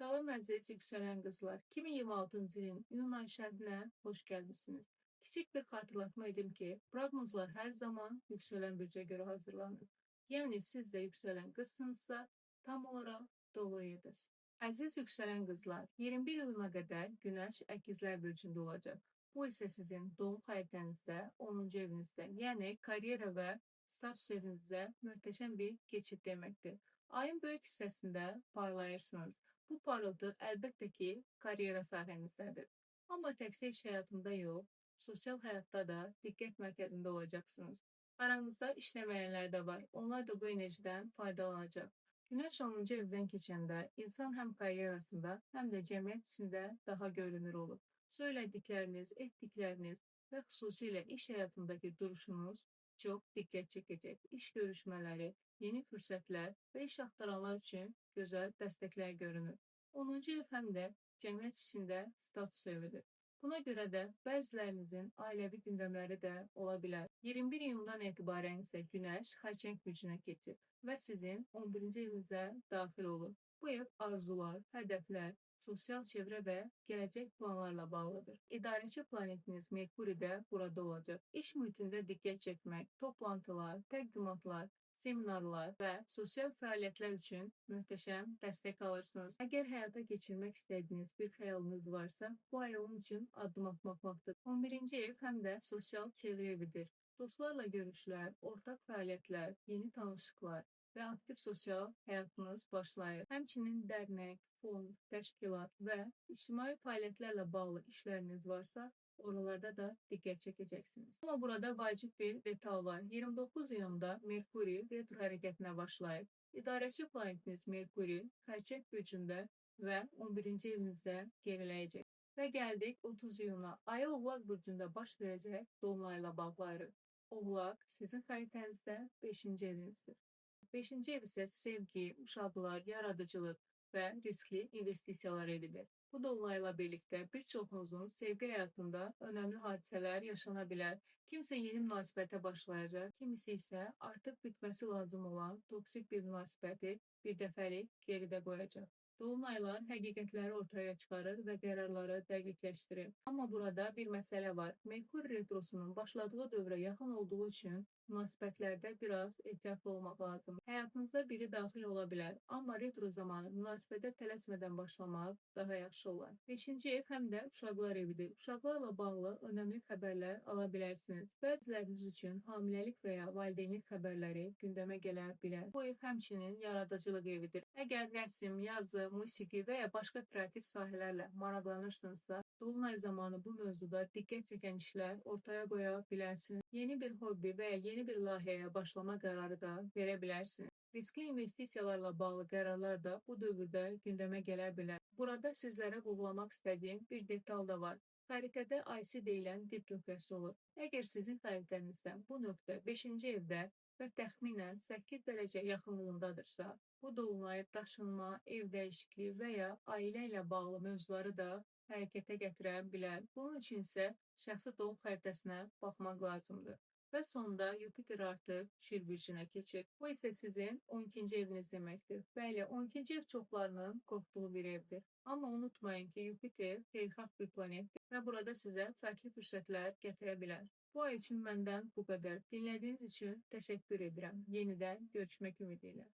Salam əziz yüksələn qızlar. 2026-cı ilin iyun ayı şərhinə xoş gəlmisiniz. Kiçik bir xatırlatma edim ki, proqnozlar hər zaman yüksələn bürcə görə hazırlanır. Yəni siz də yüksələn qızsınızsa, tam olaraq doğru yerdəsiniz. Əziz yüksələn qızlar, 21 iyuna qədər Günəş əkizlər bürcündə olacaq. Bu isə sizin doğum xəritənizdə 10-cu evinizdə, yəni karyera və status evinizdə möhtəşəm bir keçid deməkdir. Ayın böyük hissəsində parlayırsınız. Bu parıltı əlbəttə ki, karyera sahənizdədir. Amma təkcə iş həyatında yox, sosial həyatda da diqqət mərkəzində olacaqsınız. Aranızda işləməyənlər də var. Onlar da bu enerjidən faydalanacaq. Günəş 10-cu evdən keçəndə insan həm karyerasında, həm də cəmiyyət içində daha görünür olur. Söylədikləriniz, etdikləriniz və xüsusilə iş həyatındakı duruşunuz çox diqqət çəkəcək. İş görüşmələri, yeni fürsətlər və iş axtaranlar üçün gözəl dəstəklər görünür. 10-cu ev həm də cəmiyyət içində status evidir. Buna görə də bəzilərinizin ailəvi gündəmləri də ola bilər. 21 iyundan etibarən isə Günəş Xərçəng bürcünə keçir və sizin 11-ci evinizə daxil olur. Bu ev arzular, hədəflər, sosial çevrə və gələcək planlarla bağlıdır. İdarəçi planetiniz Merkuri də burada olacaq. İş mühitində diqqət çəkmək, toplantılar, təqdimatlar, seminarlar və sosial fəaliyyətlər üçün möhtəşəm dəstək alırsınız. Əgər həyata keçirmək istədiyiniz bir xəyalınız varsa, bu ay onun üçün addım atmaq vaxtıdır. 11-ci ev həm də sosial çevrə evidir. Dostlarla görüşlər, ortaq fəaliyyətlər, yeni tanışlıqlar və aktiv sosial həyatınız başlayır. Həmçinin dərnək, fond, təşkilat və ictimai fəaliyyətlərlə bağlı işləriniz varsa, oralarda da diqqət çəkəcəksiniz. Amma burada vacib bir detal var. 29 iyunda Merkuri retro hərəkətinə başlayır. İdarəçi planetiniz Merkuri Xərçəng bürcündə və 11-ci evinizdə geriləyəcək. Və gəldik 30 iyuna. Ayı Oğlaq bürcündə baş verəcək dolunayla bağlayırıq. Oğlaq sizin xəritənizdə 5-ci evinizdir. 5-ci ev isə sevgi, uşaqlar, yaradıcılıq və riskli investisiyalar evidir. Bu dolunayla birlikdə bir çoxunuzun sevgi həyatında önəmli hadisələr yaşana bilər. Kimsə yeni münasibətə başlayacaq, kimisi isə artıq bitməsi lazım olan toksik bir münasibəti bir dəfəlik geridə qoyacaq. Dolunaylar həqiqətləri ortaya çıxarır və qərarları dəqiqləşdirir. Amma burada bir məsələ var. Merkur retrosunun başladığı dövrə yaxın olduğu üçün münasibətlərdə biraz ehtiyatlı olmaq lazım. Həyatınızda biri daxil ola bilər, amma retro zamanı münasibətə tələsmədən başlamaq daha yaxşı olar. 5-ci ev həm də uşaqlar evidir. Uşaqlarla bağlı önəmli xəbərlər ala bilərsiniz. Bəziləriniz üçün hamiləlik və ya valideynlik xəbərləri gündəmə gələ bilər. Bu ev həmçinin yaradıcılıq evidir. Əgər rəsm, yazı, musiqi və ya başqa kreativ sahələrlə maraqlanırsınızsa, dolunay zamanı bu mövzuda diqqət çəkən işlər ortaya qoya bilərsiniz. Yeni bir hobbi və ya yeni bir layihəyə başlama qərarı da verə bilərsiniz. Riskli investisiyalarla bağlı qərarlar da bu dövrdə gündəmə gələ bilər. Burada sizlərə vurğulamaq istədiyim bir detal da var. Xəritədə IC deyilən dip nöqtəsi olur. Əgər sizin xəritənizdə bu nöqtə 5-ci evdə və təxminən 8 dərəcə yaxınlığındadırsa, bu dolunay daşınma, ev dəyişikliyi və ya ailə ilə bağlı mövzuları da hərəkətə gətirə bilər. Bunun üçün isə şəxsi doğum xəritəsinə baxmaq lazımdır. Və sonda Yupiter artıq Şir bürcünə keçir. Bu isə sizin 12-ci eviniz deməkdir. Bəli, 12-ci ev çoxlarının qorxduğu bir evdir. Amma unutmayın ki, Yupiter xeyirxah bir planetdir və burada sizə fərqli fürsətlər gətirə bilər. Bu ay üçün məndən bu qədər. Dinlədiyiniz üçün təşəkkür edirəm. Yenidən görüşmək ümidi ilə.